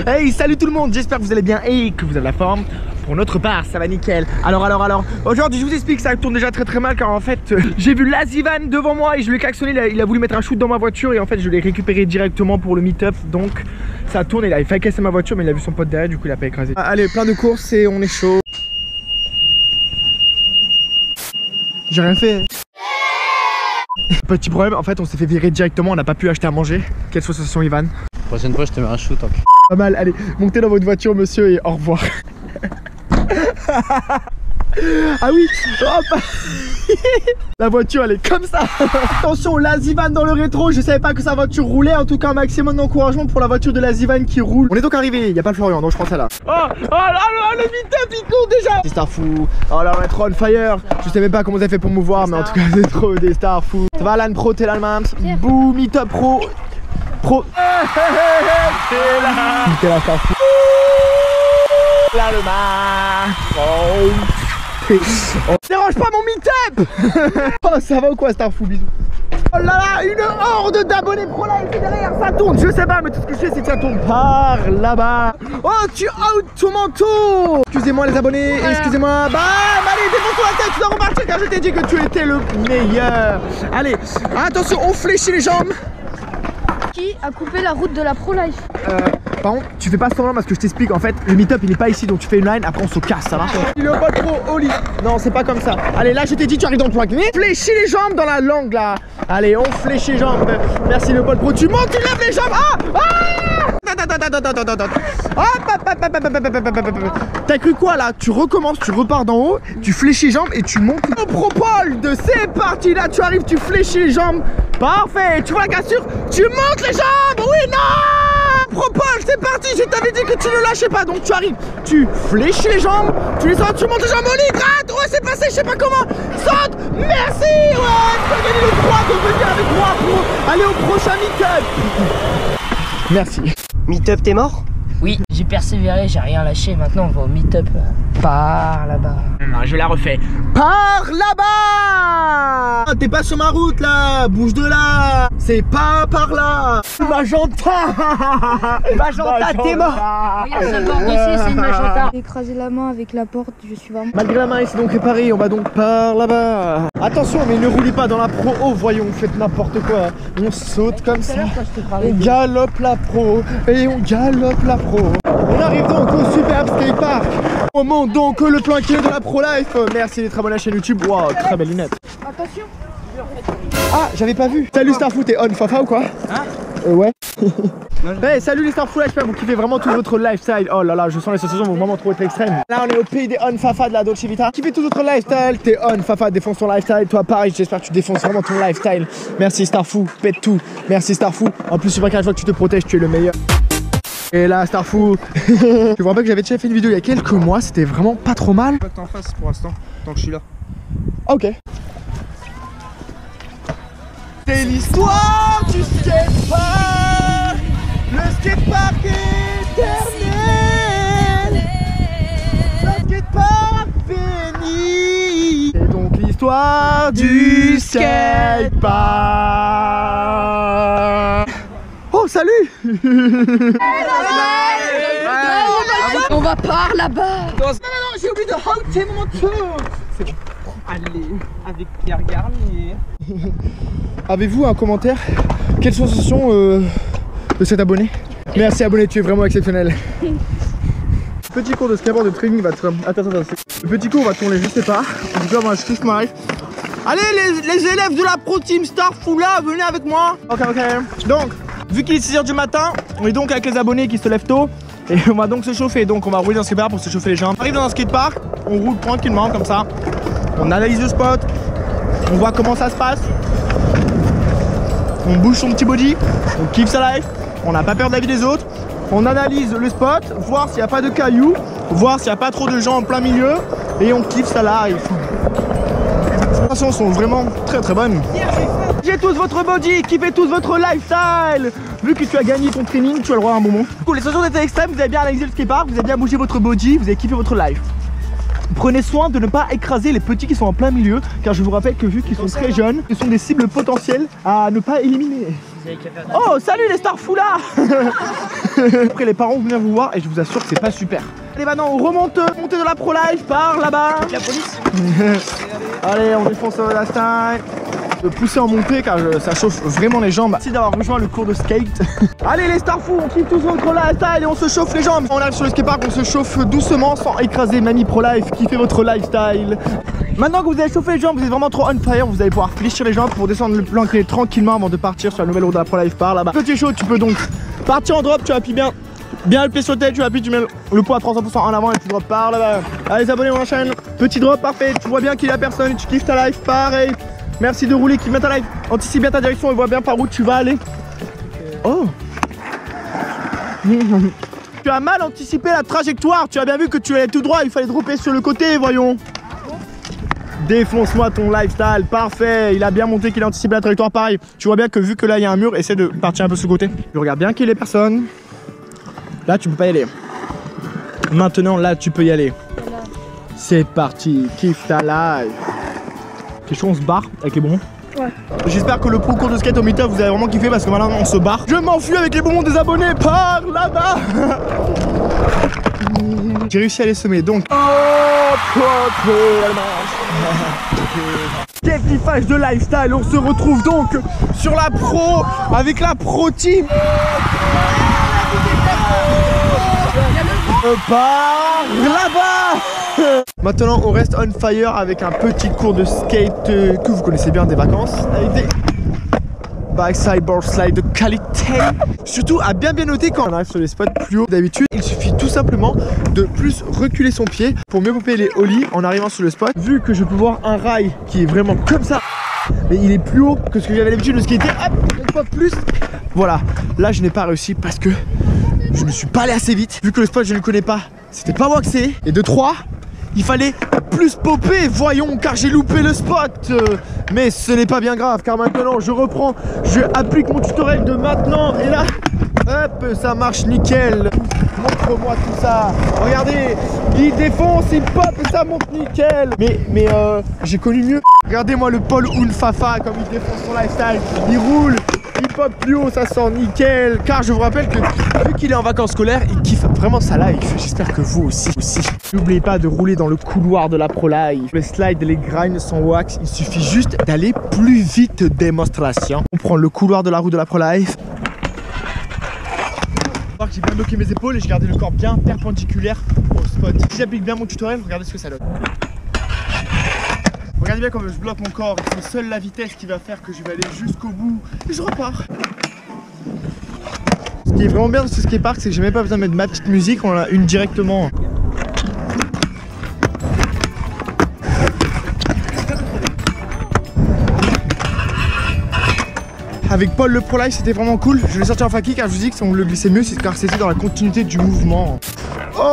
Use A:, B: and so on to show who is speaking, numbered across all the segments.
A: Hey, salut tout le monde, j'espère que vous allez bien et que vous avez la forme. Pour notre part, ça va nickel. Alors, aujourd'hui je vous explique, ça tourne déjà très mal car en fait, j'ai vu Lazivan devant moi et je lui ai klaxonné, il a voulu mettre un shoot dans ma voiture et en fait je l'ai récupéré directement pour le meet-up. Donc ça tourne, il a failli casser ma voiture mais il a vu son pote derrière, du coup il a pas écrasé. Allez, plein de courses et on est chaud. J'ai rien fait. Petit problème, en fait on s'est fait virer directement, on n'a pas pu acheter à manger. Quelle sensation Ivan?
B: Prochaine fois je te mets un shoot.
A: Pas mal, allez, montez dans votre voiture monsieur et au revoir. Ah oui, hop. La voiture elle est comme ça. Attention, Lazivan dans le rétro, je savais pas que sa voiture roulait. En tout cas un maximum d'encouragement pour la voiture de Lazivan qui roule. On est donc arrivé, il y a pas le Florian donc je prends ça là. Le meet-up il court déjà. Des stars fous, oh là on est trop on fire. Je sais même pas comment vous avez fait pour me voir mais en tout cas c'est trop des stars fous. Ça va Lan Pro, t'es là le mams. Bouh, meet-up pro. T'es là star fou. Là le dérange pas mon meet-up. Oh ça va ou quoi Star Fou, bisous. Oh là là, une horde d'abonnés pro live derrière, ça tourne, je sais pas mais tout ce que je sais c'est que ça tourne par là-bas. Oh tu out ton manteau. Excusez-moi les abonnés, excusez-moi. Bam, allez défonce-toi la tête, tu dois repartir car je t'ai dit que tu étais le meilleur. Allez, attention on fléchit les jambes.
C: Qui a coupé la route de la Pro Life?
A: Par contre, tu fais pas semblant parce que je t'explique en fait, le meet-up il est pas ici donc tu fais une line, après on se casse, ça marche? Il est pas trop au lit. Non, c'est pas comme ça. Allez, là je t'ai dit, tu arrives dans le point. Fléchis les jambes dans la langue là. Allez, on fléchit les jambes. Merci le Paul Pro. Tu montes, tu lèves les jambes. T'as cru quoi là? Tu recommences, tu repars d'en haut, tu fléchis les jambes et tu montes. Au Propold, c'est parti là, tu arrives, tu fléchis les jambes. Parfait, tu vois la cassure? Tu montes les jambes. Oui, non! Propold, c'est parti, je t'avais dit que tu ne lâchais pas. Donc tu arrives, tu fléchis les jambes, tu les sautes, tu montes les jambes au lit, gratte. Ouais, c'est passé, je sais pas comment. Saute, merci. Ouais, tu as gagné le droit de venir avec moi pour aller au prochain meet-up. Merci.
D: Meet-up, t'es mort?
E: Oui, j'ai persévéré, j'ai rien lâché. Maintenant, on va au meet-up par là-bas.
A: Non, je la refais. Par là-bas. T'es pas sur ma route là, bouge de là. C'est pas par là. Magenta. Magenta, t'es mort.
E: Regarde ce bord ici, c'est une magenta.
C: J'ai écrasé la main avec la porte, je suis vraiment...
A: Malgré la main, il s'est donc réparé. On va donc par là-bas. Attention, mais ne roulez pas dans la pro. Oh, voyons, faites n'importe quoi. On saute comme ça. On galope la pro. Et on galope la pro. On arrive donc au superbe skatepark. On monte donc le plan qui est de la Pro Life. Merci d'être abonné à la chaîne YouTube. Wow, très belle lunette.
C: Attention.
A: Ah, j'avais pas vu. Salut Starfou, t'es on Fafa ou quoi? Hein? Ouais. Hey, salut les Starfou, là, j'espère que vous kiffez vraiment tout votre lifestyle. Oh là là, je sens les sensations vont vraiment trop être extrêmes. Là, on est au pays des on Fafa de la Dolce Vita. Kiffez tout votre lifestyle. T'es on Fafa, défonce ton lifestyle. Toi, pareil, j'espère que tu défonces vraiment ton lifestyle. Merci Starfou, pète tout. Merci Starfou. En plus, c'est vrai qu'à chaque fois que tu te protèges, tu es le meilleur. Et là, Starfou. Je vous rappelle que j'avais déjà fait une vidéo il y a quelques mois, c'était vraiment pas trop mal.
B: Pas que t'en fasses pour l'instant, tant que je suis là.
A: Ok. C'est l'histoire du skatepark. Le skatepark éternel. Le skatepark béni. C'est donc l'histoire du skatepark. Oh, salut.
C: On va par là-bas.
A: Non, j'ai oublié de halter mon tour. C'est bon.
D: Allez, avec Pierre Garnier.
A: Avez-vous un commentaire? Quelle sensation de cet abonné? Merci abonné, tu es vraiment exceptionnel. Petit cours de skateboard de training va te... Attends. Le petit cours va tourner, je sais pas. En tout cas, moi je kiffe ma life. Allez les élèves de la Pro Team Starfou là, venez avec moi. Ok. Donc, vu qu'il est 6 h du matin, on est donc avec les abonnés qui se lèvent tôt. Et on va donc se chauffer, donc on va rouler dans ce skatepark pour se chauffer les jambes. On arrive dans un skatepark, on roule tranquillement comme ça. On analyse le spot, on voit comment ça se passe. On bouge son petit body, on kiffe sa life, on n'a pas peur de la vie des autres. On analyse le spot, voir s'il n'y a pas de cailloux, voir s'il n'y a pas trop de gens en plein milieu. Et on kiffe sa life. Les sensations sont vraiment très bonnes. Kiffez tous votre body, kiffez tous votre lifestyle. Vu que tu as gagné ton training, tu as le droit à un moment. Du coup, les sensations étaient extrêmes, vous avez bien analysé le skatepark, vous avez bien bougé votre body, vous avez kiffé votre life. Prenez soin de ne pas écraser les petits qui sont en plein milieu, car je vous rappelle que vu qu'ils sont très jeunes, ils sont des cibles potentielles à ne pas éliminer.
E: avez qu'à faire.
A: Oh, salut les stars fous là. Après les parents vont venir vous voir et je vous assure que c'est pas super. Allez maintenant on remonte, montée de la Pro Life par là-bas.
E: La police.
A: Allez, on défonce la style. De pousser en montée car ça chauffe vraiment les jambes. Merci d'avoir rejoint le cours de skate. Allez les stars fous, on kiffe tous votre lifestyle et on se chauffe les jambes. On arrive sur le skatepark, on se chauffe doucement sans écraser Mamie Pro Life. Kiffez votre lifestyle. Maintenant que vous avez chauffé les jambes, vous êtes vraiment trop on fire. Vous allez pouvoir fléchir les jambes pour descendre le plan incliné tranquillement avant de partir sur la nouvelle route de la Pro Life par là-bas. Petit chaud, tu peux donc partir en drop, tu appuies bien le pied sur le tête, tu appuies, tu mets le poids à 300% en avant et tu drop par là-bas. Allez les abonnés, on enchaîne. Petit drop parfait, tu vois bien qu'il y a personne et tu kiffes ta life, pareil. Merci de rouler, kiffe bien ta life. Anticipe bien ta direction et vois bien par où tu vas aller. Oh. Tu as mal anticipé la trajectoire, tu as bien vu que tu allais tout droit, il fallait dropper sur le côté, voyons. Défonce-moi ton lifestyle, parfait. Il a bien monté qu'il a anticipé la trajectoire, pareil. Tu vois bien que vu que là il y a un mur, essaie de partir un peu sur le côté. Tu regardes bien qu'il y ait personne. Là tu peux pas y aller. Maintenant là tu peux y aller. C'est parti, kiffe ta life. C'est chaud, on se barre avec les bonbons.
C: Ouais.
A: J'espère que le pro cours de skate au meet-up vous avez vraiment kiffé parce que maintenant on se barre. Je m'enfuis avec les bonbons des abonnés par là-bas. J'ai réussi à les semer donc. Quel kiffage de lifestyle. On se retrouve donc sur la pro avec la pro team. Par là-bas. Maintenant on reste on fire avec un petit cours de skate que vous connaissez bien des vacances avec des backside board slide de qualité. Surtout à bien noter quand on arrive sur les spots plus hauts d'habitude, il suffit tout simplement de plus reculer son pied pour mieux popper les ollies en arrivant sur le spot. Vu que je peux voir un rail qui est vraiment comme ça, mais il est plus haut que ce que j'avais l'habitude de skater, hop, une fois plus. Voilà, là je n'ai pas réussi parce que je ne suis pas allé assez vite. Vu que le spot je ne le connais pas, c'était pas waxé. Et de 3, il fallait plus popper, voyons, car j'ai loupé le spot. Mais ce n'est pas bien grave, car maintenant je reprends, je applique mon tutoriel de maintenant. Et là, hop, ça marche nickel. Montre-moi tout ça. Regardez, il défonce, il pop et ça monte nickel. Mais j'ai connu mieux. Regardez-moi le Paul Unfafa comme il défonce son lifestyle. Il roule, il pop plus haut, ça sort nickel. Car je vous rappelle que vu qu'il est en vacances scolaires, il kiffe vraiment sa life. J'espère que vous aussi. N'oubliez pas de rouler dans le couloir de la Pro Life. Les slides, les grinds sans wax, il suffit juste d'aller plus vite. Démonstration. On prend le couloir de la route de la Pro Life. J'ai bien bloqué mes épaules et j'ai gardé le corps bien perpendiculaire au spot. Si j'applique bien mon tutoriel, regardez ce que ça donne. Regardez bien comme je bloque mon corps, c'est seule la vitesse qui va faire que je vais aller jusqu'au bout et je repars. Ce qui est vraiment bien dans ce skatepark, c'est que j'ai même pas besoin de mettre ma petite musique, on en a une directement. Avec Paul le Pro Life c'était vraiment cool. Je l'ai sorti en faki car je vous dis que si on le glissait mieux c'est car c'était dans la continuité du mouvement. Oh,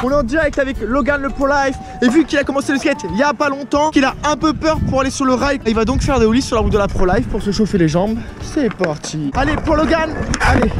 A: on est en direct avec Logan le Pro Life. Et vu qu'il a commencé le skate il y a pas longtemps, qu'il a un peu peur pour aller sur le rail, il va donc faire des ollies sur la route de la Pro Life pour se chauffer les jambes. C'est parti. Allez pour Logan, allez.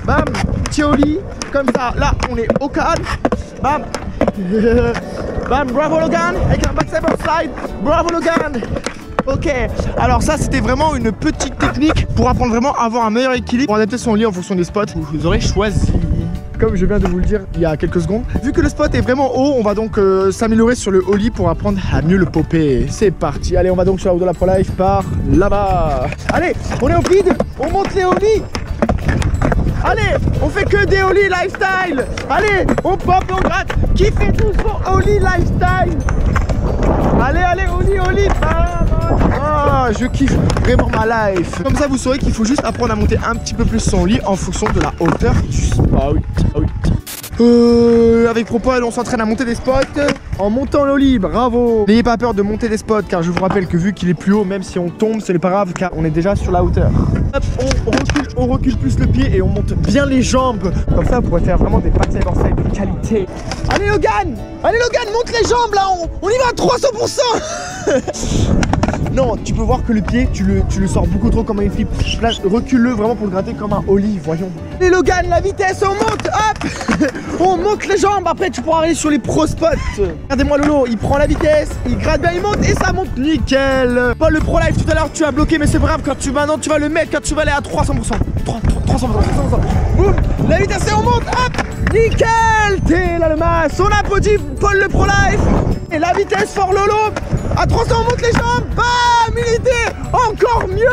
A: Bam, petit ollie, comme ça. Là on est au cadre. Bam. Bam, bravo Logan, avec un backside slide. Bravo Logan. Ok, alors ça c'était vraiment une petite technique pour apprendre vraiment à avoir un meilleur équilibre, pour adapter son lit en fonction des spots que vous aurez choisi. Comme je viens de vous le dire il y a quelques secondes, vu que le spot est vraiment haut, on va donc s'améliorer sur le ollie pour apprendre à mieux le popper. C'est parti, allez on va donc sur la route de la Pro Life par là-bas. Allez, on est au vide, on monte les ollies. Allez, on fait que des ollies lifestyle. Allez, on pop et on gratte. Kiffez tous vos ollies lifestyle. Allez, allez, ollie, ah, je kiffe vraiment ma life. Comme ça, vous saurez qu'il faut juste apprendre à monter un petit peu plus son lit en fonction de la hauteur du spot. Ah oui, ah oui. Avec Propol, on s'entraîne à monter des spots en montant l'ollie, bravo. N'ayez pas peur de monter des spots car je vous rappelle que vu qu'il est plus haut, même si on tombe, ce n'est pas grave car on est déjà sur la hauteur. Hop, on recule plus le pied et on monte bien les jambes. Comme ça, vous pourrez faire vraiment des backside en slide de qualité. Allez Logan, monte les jambes là, on y va à 300%. Non, tu peux voir que le pied, tu le sors beaucoup trop comme un flip. Là, recule-le vraiment pour le gratter comme un ollie, voyons. Et Logan, la vitesse, on monte, hop. On monte les jambes, après tu pourras aller sur les pro spots. Regardez-moi Lolo, il prend la vitesse, il gratte bien, il monte et ça monte nickel. Paul, le pro life tout à l'heure, tu as bloqué, mais c'est pas grave, maintenant tu vas le mettre, quand tu vas aller à 300%. 300%. Boum, la vitesse et on monte, hop. Nickel, t'es là le masse. On applaudit Paul le pro life. Et la vitesse fort Lolo. À 300 on monte les jambes. Bam, il était encore mieux.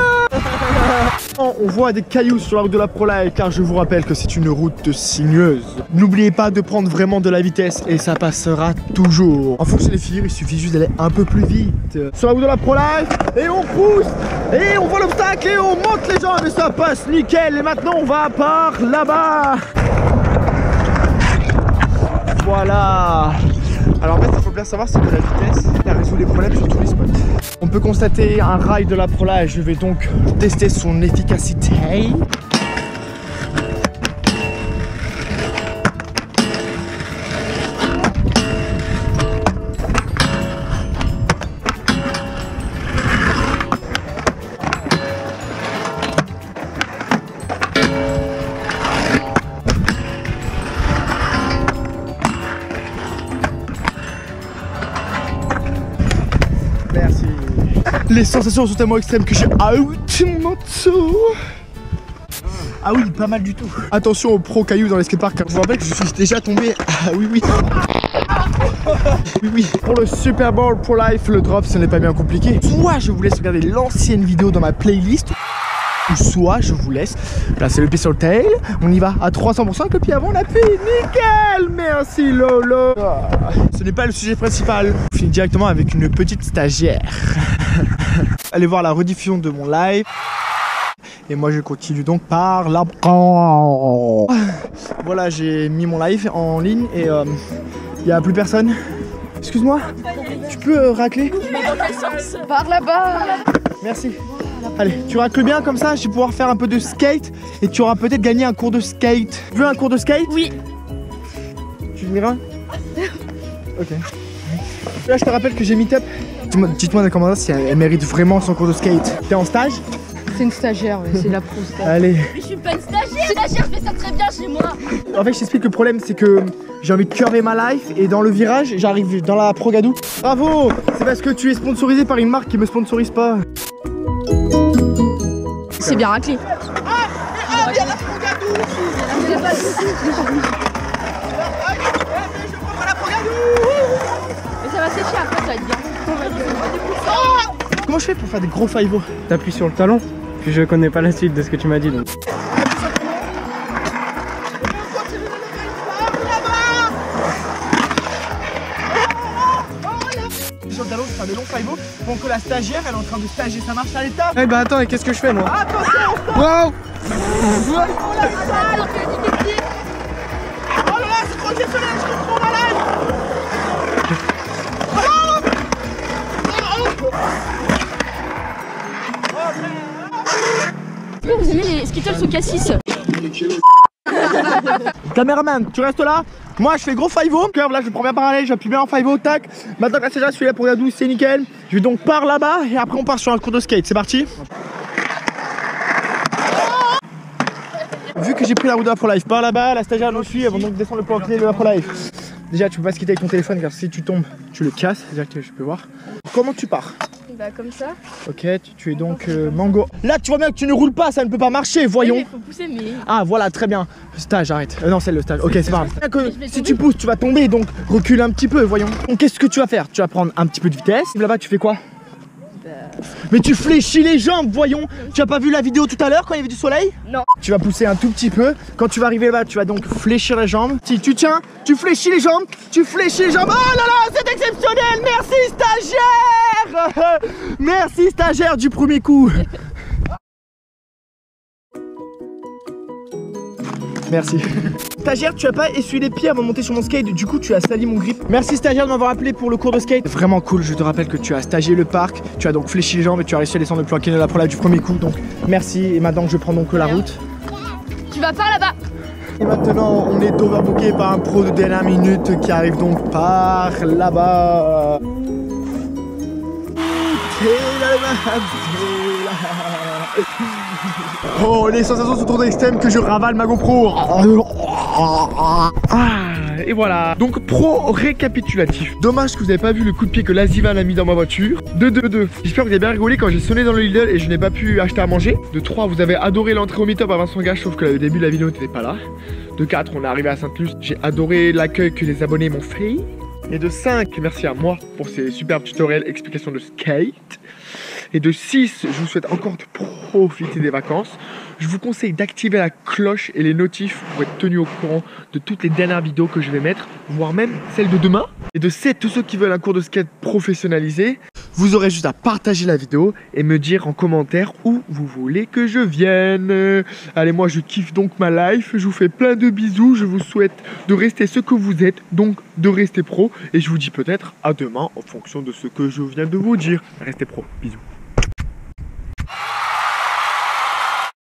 A: On voit des cailloux sur la route de la pro life, car je vous rappelle que c'est une route sinueuse. N'oubliez pas de prendre vraiment de la vitesse et ça passera toujours. En fonction des figures, il suffit juste d'aller un peu plus vite. Sur la route de la pro life, et on pousse, et on voit l'obstacle, et on monte les jambes, et ça passe nickel. Et maintenant on va par là-bas. Voilà. Alors en fait, il faut bien savoir, c'est que la vitesse, elle résout les problèmes sur tous les spots. On peut constater un rail de la Pro Life. Je vais donc tester son efficacité. Merci. Les sensations sont tellement extrêmes que j'ai moto. Ah oui, pas mal du tout. Attention aux pro cailloux dans les skateparks, car je vous rappelle que je suis déjà tombé. Ah oui, oui. Oui, oui. Pour le Super Bowl Pro Life, le drop, ce n'est pas bien compliqué. Soit je vous laisse regarder l'ancienne vidéo dans ma playlist, ou soit je vous laisse placer le pied sur le tail. On y va à 300% avec le pied avant l'appui. Nickel. Merci Lolo. Ce n'est pas le sujet principal. On finit directement avec une petite stagiaire. Allez voir la rediffusion de mon live. Et moi je continue donc par là. Voilà, j'ai mis mon live en ligne et il n'y a plus personne. Excuse-moi, tu peux racler?
C: Par là-bas.
A: Merci. Allez, tu racles bien comme ça, je vais pouvoir faire un peu de skate et tu auras peut-être gagné un cours de skate. Tu veux un cours de skate?
C: Oui.
A: Tu me diras? Ok. Là, je te rappelle que j'ai Meetup. Dites-moi dans les commentaires si elle mérite vraiment son cours de skate. T'es en stage?
C: C'est une stagiaire, c'est la pro stagiaire.
A: Allez.
C: Mais je suis pas une stagiaire, je fais ça très bien chez moi.
A: En fait, je t'explique le problème, c'est que j'ai envie de curver ma life et dans le virage, j'arrive dans la Pro Gadou. Bravo! C'est parce que tu es sponsorisé par une marque qui me sponsorise pas.
C: C'est bien raclé.
A: Ah, il y a la Pro Gadou!
C: Je prends
A: la Pro Gadou!
C: Mais ça va sécher après, ça va être bien.
A: Comment je fais pour faire des gros 5-0?
B: T'appuies sur le talon, puis je connais pas la suite de ce que tu m'as dit donc.
A: Sur le talon, je fais des longs 5-0 pendant que la stagiaire, elle est en train de stagier, ça marche à l'état.
B: Eh bah attends, et qu'est-ce que je fais moi?
A: Attention!
B: Wow!
A: Oh là là, c'est trop exceptionnel, je suis trop malade!
C: Vous aimez les Skittles au cassis?
A: Caméraman, tu restes là. Moi je fais gros 5-0. Curve là, je prends bien parallèle, j'appuie bien en 5-0, tac. Maintenant que la stagiaire, celui-là pour la douce, c'est nickel. Je vais donc par là-bas et après on part sur un cours de skate. C'est parti. Vu que j'ai pris la route de la Pro Life par là-bas, la stagiaire nous suit, avant donc de descendre le plan incliné de la Pro Life. Déjà, tu peux pas skater avec ton téléphone car si tu tombes, tu le casses. Déjà que je peux voir. Comment tu pars?
C: Bah comme ça.
A: Ok, tu es donc mango. Là, tu vois bien que tu ne roules pas, ça ne peut pas marcher, voyons.
C: Il faut pousser, mais.
A: Ah voilà, très bien. Stage, arrête. Non, c'est le stage. Ok, c'est pas grave.
C: vais
A: Si
C: tomber.
A: tu pousses, tu vas tomber, donc recule un petit peu, voyons. Donc qu'est-ce que tu vas faire? Tu vas prendre un petit peu de vitesse. Là-bas, tu fais quoi? Mais tu fléchis les jambes, voyons. Tu as pas vu la vidéo tout à l'heure quand il y avait du soleil?
C: Non.
A: Tu vas pousser un tout petit peu. Quand tu vas arriver là-bas, tu vas donc fléchir les jambes. Si tu tiens, tu fléchis les jambes. Tu fléchis les jambes. Oh là là, c'est exceptionnel. Merci stagiaire. Merci stagiaire du premier coup. Merci. Stagiaire, tu as pas essuyé les pieds avant de monter sur mon skate, du coup tu as sali mon grip. Merci stagiaire de m'avoir appelé pour le cours de skate. Vraiment cool, je te rappelle que tu as stagié le parc, tu as donc fléchi les jambes et tu as réussi à descendre le plan incliné de la Pro Life du premier coup. Donc merci, et maintenant je prends donc la route.
C: Tu vas par là-bas.
A: Et maintenant on est overbooké par un pro de dernière minute qui arrive donc par là-bas. Et là Oh, les sensations sont trop extrêmes que je ravale ma GoPro. Et voilà. Donc pro récapitulatif. Dommage que vous n'avez pas vu le coup de pied que Lazivan a mis dans ma voiture. De 2. J'espère que vous avez bien rigolé quand j'ai sonné dans le Lidl et je n'ai pas pu acheter à manger. De 3, vous avez adoré l'entrée au meet-up à Vincent Gage, sauf que le début de la vidéo n'était pas là. De 4, on est arrivé à Sainte-Luce. J'ai adoré l'accueil que les abonnés m'ont fait. Et de 5, merci à moi pour ces superbes tutoriels, explications de skate. Et de 6, je vous souhaite encore de profiter des vacances. Je vous conseille d'activer la cloche et les notifs pour être tenu au courant de toutes les dernières vidéos que je vais mettre, voire même celles de demain. Et de 7, tous ceux qui veulent un cours de skate professionnalisé, vous aurez juste à partager la vidéo et me dire en commentaire où vous voulez que je vienne. Allez, moi je kiffe donc ma life, je vous fais plein de bisous, je vous souhaite de rester ce que vous êtes, donc de rester pro. Et je vous dis peut-être à demain en fonction de ce que je viens de vous dire. Restez pro, bisous.